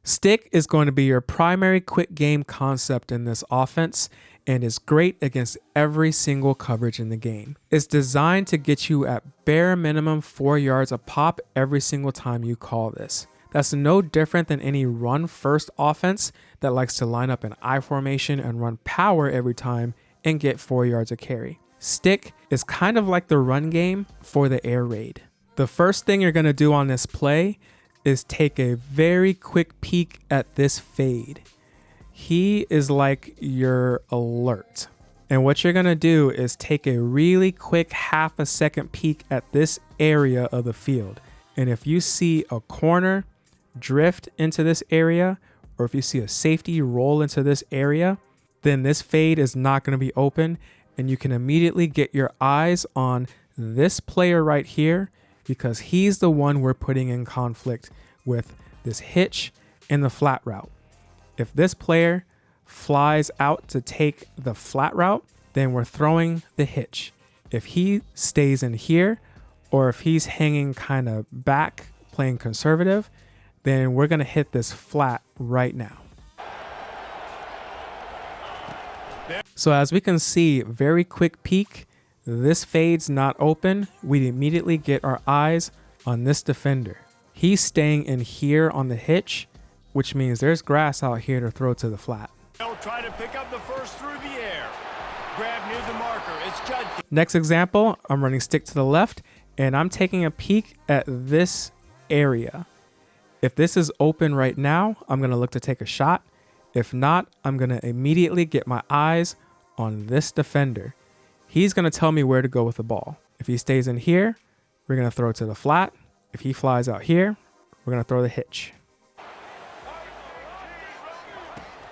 Stick is going to be your primary quick game concept in this offense and is great against every single coverage in the game. It's designed to get you at bare minimum 4 yards a pop every single time you call this. That's no different than any run first offense that likes to line up in I formation and run power every time and get 4 yards a carry. Stick is kind of like the run game for the air raid. The first thing you're going to do on this play is take a very quick peek at this fade. He is like your alert. And what you're going to do is take a really quick half a second peek at this area of the field. And if you see a corner drift into this area, or if you see a safety roll into this area, then this fade is not going to be open, and you can immediately get your eyes on this player right here because he's the one we're putting in conflict with this hitch and the flat route. If this player flies out to take the flat route, then we're throwing the hitch. If he stays in here, or if he's hanging kind of back, playing conservative, then we're going to hit this flat right now. So as we can see, very quick peek, this fade's not open. We immediately get our eyes on this defender. He's staying in here on the hitch, which means there's grass out here to throw to the flat. They'll try to pick up the first through the air. Grab near the marker. It's Judkins. Next example, I'm running stick to the left, and I'm taking a peek at this area. If this is open right now, I'm going to look to take a shot. If not, I'm going to immediately get my eyes on this defender. He's going to tell me where to go with the ball. If he stays in here, we're going to throw it to the flat. If he flies out here, we're going to throw the hitch.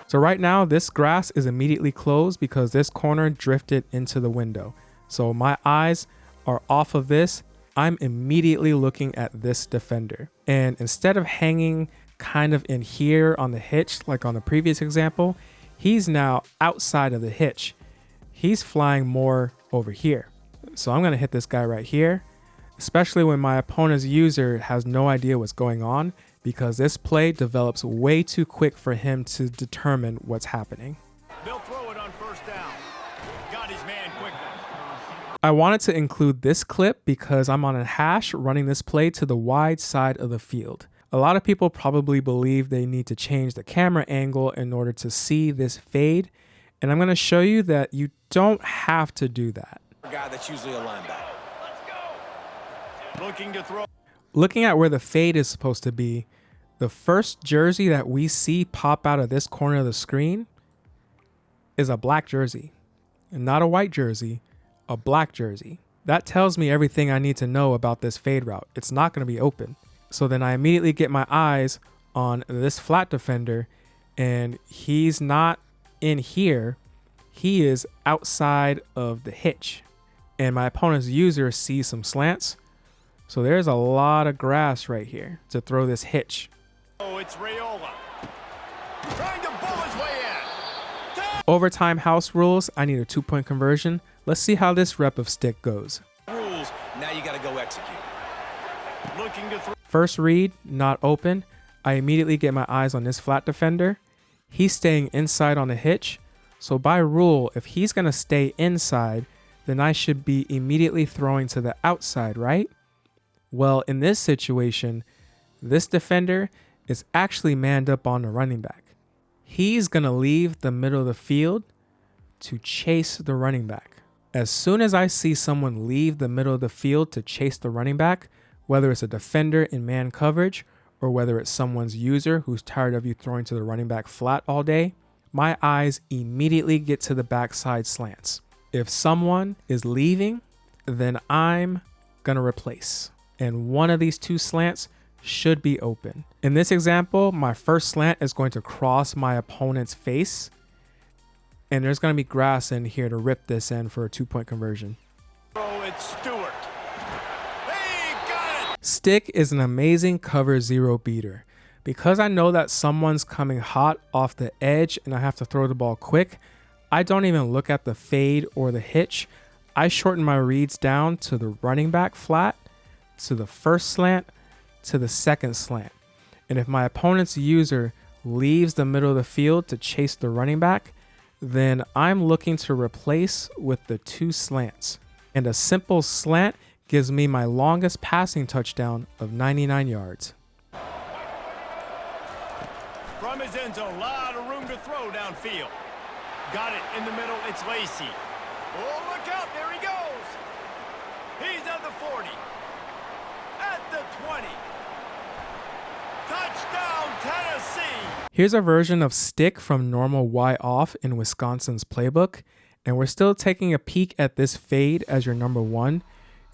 So right now, this grass is immediately closed because this corner drifted into the window. So my eyes are off of this. I'm immediately looking at this defender. And instead of hanging kind of in here on the hitch, like on the previous example, he's now outside of the hitch. He's flying more over here. So I'm going to hit this guy right here, especially when my opponent's user has no idea what's going on, because this play develops way too quick for him to determine what's happening. They'll throw it on first down. Got his man quickly. I wanted to include this clip because I'm on a hash running this play to the wide side of the field. A lot of people probably believe they need to change the camera angle in order to see this fade, and I'm going to show you that you don't have to do that. A guy that's usually a linebacker. Looking to throw. Looking at where the fade is supposed to be, the first jersey that we see pop out of this corner of the screen is a black jersey, and not a white jersey, a black jersey. That tells me everything I need to know about this fade route. It's not going to be open. So then I immediately get my eyes on this flat defender, and he's not in here. He is outside of the hitch, and my opponent's user sees some slants. So there's a lot of grass right here to throw this hitch. Oh, it's Raiola. Trying to bull his way in. Overtime house rules. I need a 2-point conversion. Let's see how this rep of stick goes. Rules. Now you got to go execute. Looking to throw. First read, not open. I immediately get my eyes on this flat defender. He's staying inside on the hitch. So by rule, if he's going to stay inside, then I should be immediately throwing to the outside, right? Well, in this situation, this defender is actually manned up on the running back. He's going to leave the middle of the field to chase the running back. As soon as I see someone leave the middle of the field to chase the running back, whether it's a defender in man coverage or whether it's someone's user who's tired of you throwing to the running back flat all day, my eyes immediately get to the backside slants. If someone is leaving, then I'm going to replace. And one of these two slants should be open. In this example, my first slant is going to cross my opponent's face, and there's going to be grass in here to rip this in for a 2-point conversion. Oh, it's Stewart. Hey, got it. Stick is an amazing cover zero beater. Because I know that someone's coming hot off the edge and I have to throw the ball quick, I don't even look at the fade or the hitch. I shorten my reads down to the running back flat, to the first slant, to the second slant. And if my opponent's user leaves the middle of the field to chase the running back, then I'm looking to replace with the two slants. And a simple slant gives me my longest passing touchdown of 99 yards. From his end zone, lot of room to throw downfield. Got it in the middle, it's Lacy. Oh, look out, there he goes. He's at the 40. At the 20. Touchdown, Tennessee. Here's a version of stick from normal Y off in Wisconsin's playbook, and we're still taking a peek at this fade as your number one.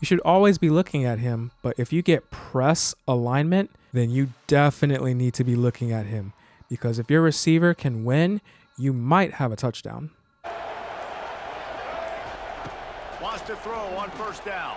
You should always be looking at him, but if you get press alignment, then you definitely need to be looking at him, because if your receiver can win, you might have a touchdown. Wants to throw on first down.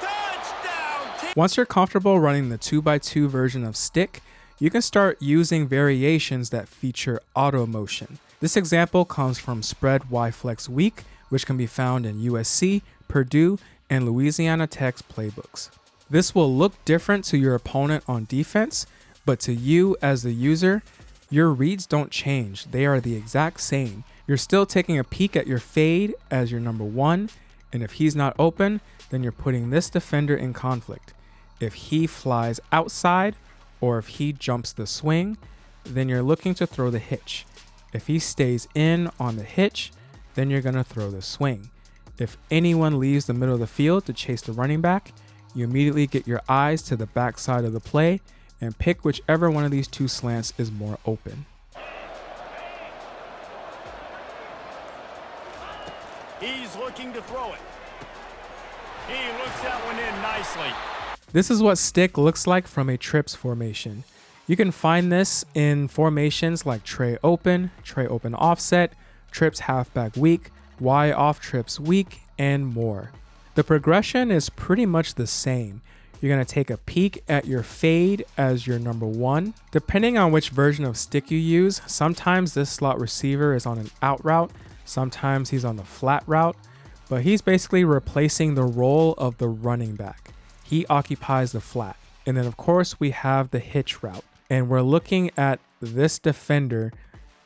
Touchdown! Once you're comfortable running the 2x2 version of stick, you can start using variations that feature auto motion. This example comes from Spread Y Flex Week, which can be found in USC, Purdue, and Louisiana Tech's playbooks. This will look different to your opponent on defense, but to you as the user, your reads don't change. They are the exact same. You're still taking a peek at your fade as your number one, and if he's not open, then you're putting this defender in conflict. If he flies outside, or if he jumps the swing, then you're looking to throw the hitch. If he stays in on the hitch, then you're going to throw the swing. If anyone leaves the middle of the field to chase the running back, you immediately get your eyes to the backside of the play and pick whichever one of these two slants is more open. He's looking to throw it. He looks that one in nicely. This is what stick looks like from a trips formation. You can find this in formations like tray open offset, trips halfback weak, Y off trips weak, and more. The progression is pretty much the same. You're going to take a peek at your fade as your number one. Depending on which version of stick you use, sometimes this slot receiver is on an out route, sometimes he's on the flat route, but he's basically replacing the role of the running back. He occupies the flat. And then of course we have the hitch route, and we're looking at this defender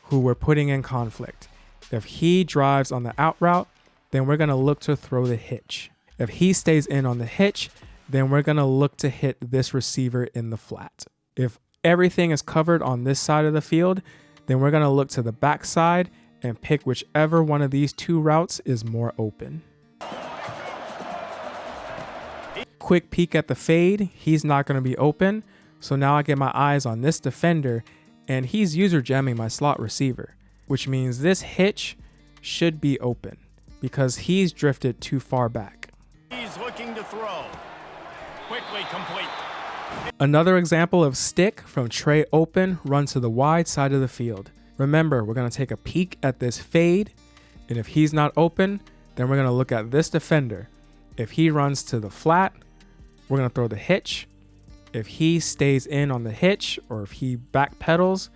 who we're putting in conflict. If he drives on the out route, then we're going to look to throw the hitch. If he stays in on the hitch, then we're going to look to hit this receiver in the flat. If everything is covered on this side of the field, then we're going to look to the backside and pick whichever one of these two routes is more open. Quick peek at the fade, he's not going to be open, so now I get my eyes on this defender, and he's user jamming my slot receiver, which means this hitch should be open because he's drifted too far back. He's looking to throw. Quickly complete. Another example of stick from tray open run to the wide side of the field. Remember, we're going to take a peek at this fade, and if he's not open, then we're going to look at this defender. If he runs to the flat, we're going to throw the hitch. If he stays in on the hitch, or if he backpedals,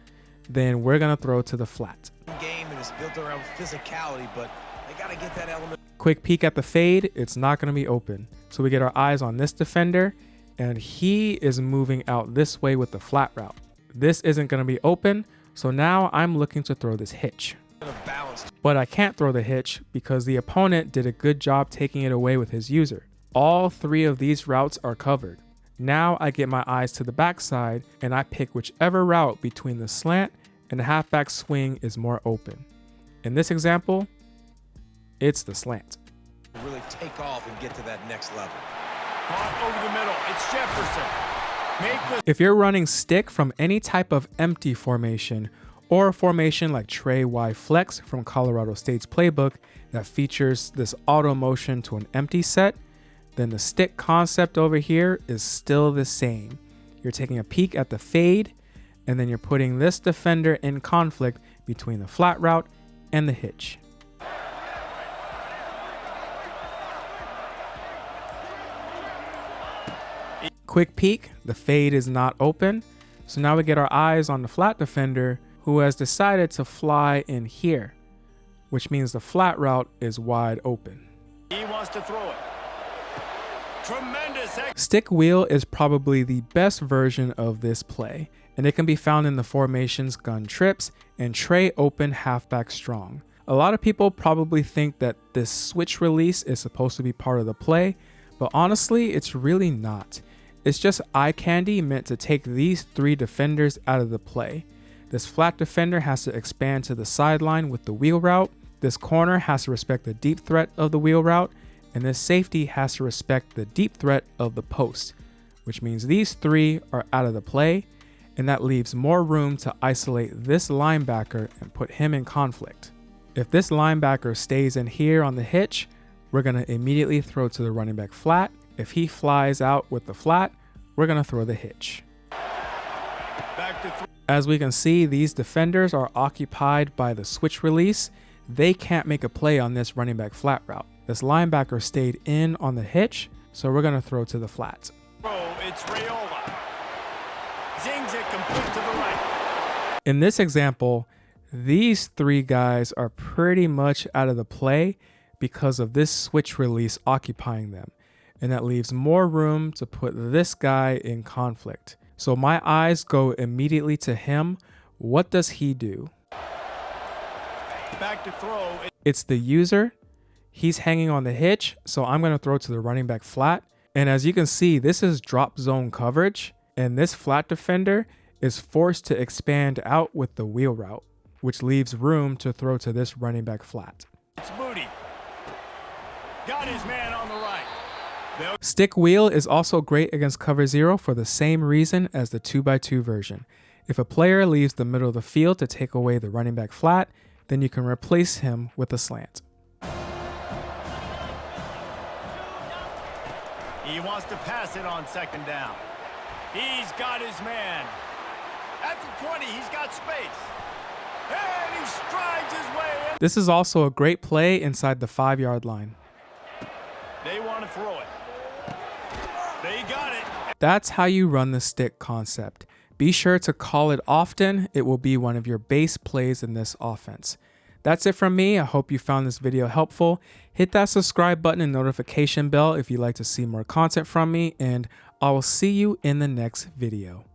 then we're going to throw to the flat. Game and is built around physicality, but they got to get that element. Quick peek at the fade, it's not going to be open. So we get our eyes on this defender, and he is moving out this way with the flat route. This isn't going to be open, so now I'm looking to throw this hitch. But I can't throw the hitch because the opponent did a good job taking it away with his user. All three of these routes are covered. Now I get my eyes to the backside and I pick whichever route between the slant and the halfback swing is more open. In this example, it's the slant. Really take off and get to that next level. Caught over the middle. It's Jefferson. If you're running stick from any type of empty formation or a formation like Tray Y Flex from Colorado State's playbook that features this auto motion to an empty set, then the stick concept over here is still the same. You're taking a peek at the fade, and then you're putting this defender in conflict between the flat route and the hitch. Quick peek, the fade is not open, so now we get our eyes on the flat defender who has decided to fly in here, which means the flat route is wide open. He wants to throw it. Tremendous. Stick wheel is probably the best version of this play, and it can be found in the formations gun trips and tray open halfback strong. A lot of people probably think that this switch release is supposed to be part of the play, but honestly, it's really not. It's just eye candy meant to take these 3 defenders out of the play. This flat defender has to expand to the sideline with the wheel route, this corner has to respect the deep threat of the wheel route, and this safety has to respect the deep threat of the post, which means these 3 are out of the play, and that leaves more room to isolate this linebacker and put him in conflict. If this linebacker stays in here on the hitch, we're going to immediately throw to the running back flat. If he flies out with the flat, we're going to throw the hitch. As we can see, these defenders are occupied by the switch release. They can't make a play on this running back flat route. This linebacker stayed in on the hitch, so we're going to throw to the flat. It's Raiola. Zings it complete to the right. In this example, these 3 guys are pretty much out of the play because of this switch release occupying them, and that leaves more room to put this guy in conflict. So my eyes go immediately to him. What does he do? Back to throw. It's the user. He's hanging on the hitch, so I'm going to throw to the running back flat. And as you can see, this is drop zone coverage, and this flat defender is forced to expand out with the wheel route, which leaves room to throw to this running back flat. It's Moody. Got his man on the right. Stick wheel is also great against cover 0 for the same reason as the 2x2 version. If a player leaves the middle of the field to take away the running back flat, then you can replace him with a slant. He wants to pass it on 2nd down. He's got his man. At the 20, he's got space. And he strides his way in. This is also a great play inside the 5-yard line. They want to throw it. They got it. That's how you run the stick concept. Be sure to call it often. It will be one of your base plays in this offense. That's it from me. I hope you found this video helpful. Hit that subscribe button and notification bell if you'd like to see more content from me, and I will see you in the next video.